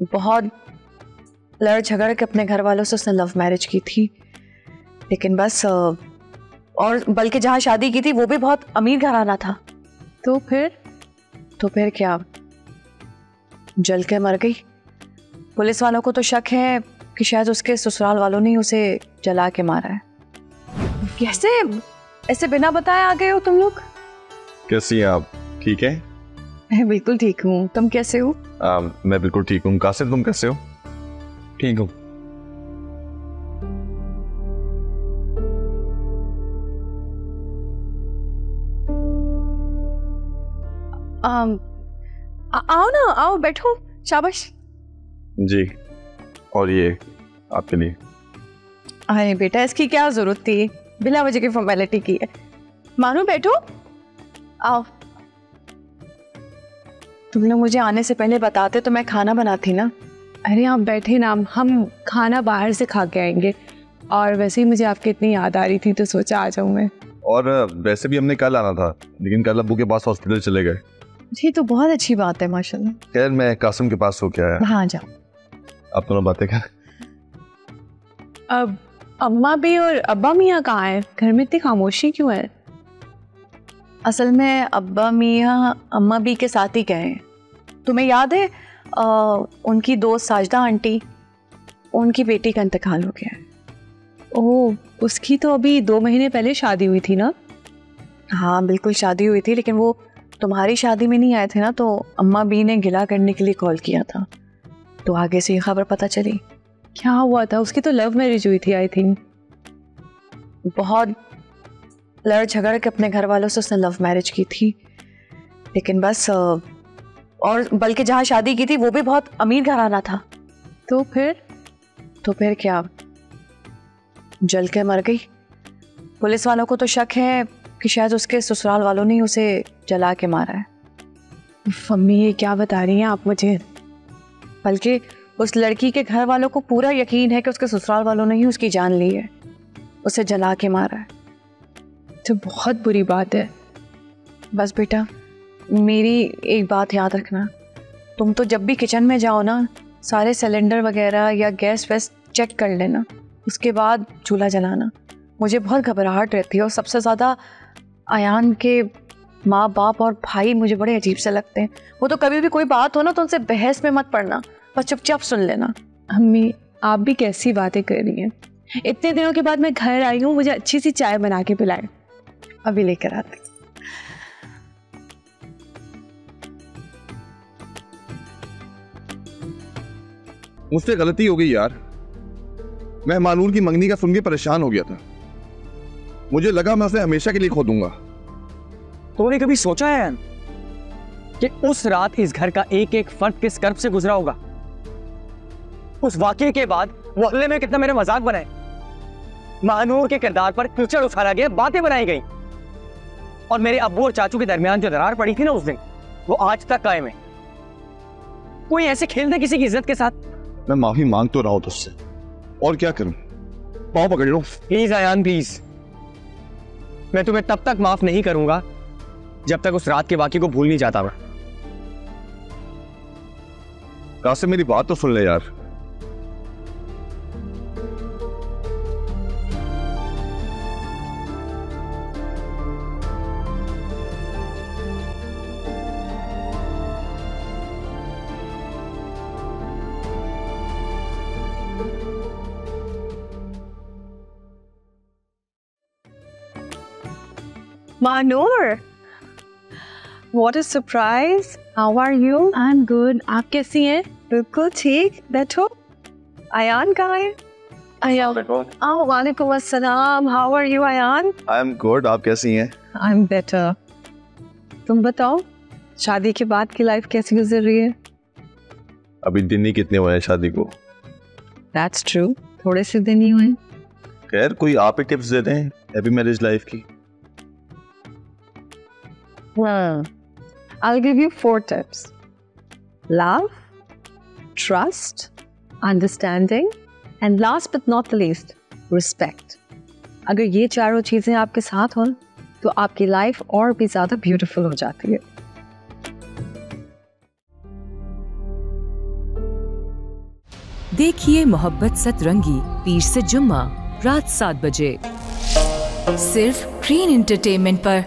बहुत लड़ झगड़ के अपने घर वालों से उसने लव मैरिज की थी, लेकिन बस और बल्कि जहाँ शादी की थी वो भी बहुत अमीर घराना था। तो फिर क्या, जल के मर गई। पुलिस वालों को तो शक है कि शायद उसके ससुराल वालों ने उसे जला के मारा है। कैसे ऐसे बिना बताए आ गए हो तुम लोग? कैसी हैं आप? ठीक है? मैं बिल्कुल ठीक हूँ, तुम कैसे हो? मैं बिल्कुल ठीक हूँ। कासिम तुम कैसे हो? ठीक हूँ। आओ ना, आओ बैठो, शाबाश। जी, और ये आपके लिए। अरे बेटा, इसकी क्या जरूरत थी, बिना वजह की फॉर्मेलिटी की है। मानो बैठो, आओ। तुम लोग मुझे आने से पहले बताते तो मैं खाना बनाती ना। अरे आप बैठे ना, हम खाना बाहर से खा के आएंगे। और वैसे ही मुझे आपकी इतनी याद आ रही थी तो सोचा आ जाऊं मैं। और वैसे भी हमने कल आना था, लेकिन कल अब्बू के पास हॉस्पिटल चले गए। जी, तो बहुत अच्छी बात है माशाल्लाह। खैर मैं कासिम के पास हो के आया। हाँ जाओ। आप दोनों बातें कर। अब अम्मा भी और अब्बा मियाँ कहाँ हैं? घर में इतनी खामोशी क्यों है? असल में अब्बा मियाँ अम्मा भी के साथ ही गए हैं। तुम्हें याद है उनकी दोस्त साजदा आंटी, उनकी बेटी का इंतकाल हो गया है। ओह, उसकी तो अभी 2 महीने पहले शादी हुई थी ना? हाँ बिल्कुल, शादी हुई थी, लेकिन वो तुम्हारी शादी में नहीं आए थे ना, तो अम्मा बी ने गिला करने के लिए कॉल किया था, तो आगे से ये खबर पता चली। क्या हुआ था? उसकी तो लव मैरिज हुई थी आई थिंक। बहुत लड़ झगड़ के अपने घर वालों से उसने लव मैरिज की थी, लेकिन बस और बल्कि जहाँ शादी की थी वो भी बहुत अमीर घराना था। तो फिर क्या, जल के मर गई। पुलिस वालों को तो शक है कि शायद उसके ससुराल वालों ने उसे जला के मारा है। मम्मी ये क्या बता रही हैं आप मुझे? बल्कि उस लड़की के घर वालों को पूरा यकीन है कि उसके ससुराल वालों ने ही उसकी जान ली है, उसे जला के मारा है। तो बहुत बुरी बात है। बस बेटा, मेरी एक बात याद रखना, तुम तो जब भी किचन में जाओ ना, सारे सिलेंडर वगैरह या गैस वैस चेक कर लेना, उसके बाद चूल्हा जलाना। मुझे बहुत घबराहट रहती है, और सबसे ज़्यादा अयान के माँ बाप और भाई मुझे बड़े अजीब से लगते हैं। वो तो कभी भी कोई बात हो ना तो उनसे बहस में मत पड़ना, बस चुपचाप सुन लेना। अम्मी आप भी कैसी बातें कर रही हैं? इतने दिनों के बाद मैं घर आई हूँ, मुझे अच्छी सी चाय बना के पिलाए। अभी लेकर आती। मुझसे गलती हो गई यार, मैं मानूर की मंगनी का सुन के परेशान हो गया था। मुझे लगा मैं उसे हमेशा के लिए खो दूंगा। तुमने कभी सोचा है कि उस रात इस घर का एक एक फर्द किस कर्ब से गुजरा होगा? उस वाकये के बाद मोहल्ले में कितना मेरे मजाक बनाए, मानूर के किरदार पर कीचड़ उछाला गया, बातें बनाई गई, और मेरे अब्बू और चाचू के दरमियान जो दरार पड़ी थी ना उस दिन, वो आज तक कायम है। कोई ऐसे खेल दे किसी की इज्जत के साथ। मैं माफी मांग तो रहा हूं तुझसे, और क्या करूं? पाँव पकड़ लो प्लीज अयान प्लीज। मैं तुम्हें तब तक माफ नहीं करूंगा जब तक उस रात के वाकये को भूल नहीं जाता मैं। कासिम मेरी बात तो सुन ले यार। Manur, what a surprise! How are you? I'm good. आप कैसी हैं? बिल्कुल ठीक, बैठो। अयान कहाँ है? अयान, वालेकुम अस्सलाम। How are you, Ayan? I am good, आप कैसी हैं? I'm better. तुम बताओ, शादी के बाद की लाइफ कैसी गुजर रही है? अभी दिन ही कितने हुए हैं शादी को? That's true. थोड़े से दिन ही हुए। खैर कोई आप ही टिप्स दे दें हैप्पी मैरिज लाइफ की। I'll give you 4 tips. Love, trust, understanding, and last but not the least, respect. अगर ये चारों चीजें आपके साथ हों तो आपकी लाइफ और भी ज्यादा ब्यूटीफुल हो जाती है। देखिए मोहब्बत सतरंगी पीर से जुम्मा रात 7 बजे सिर्फ ग्रीन एंटरटेनमेंट पर।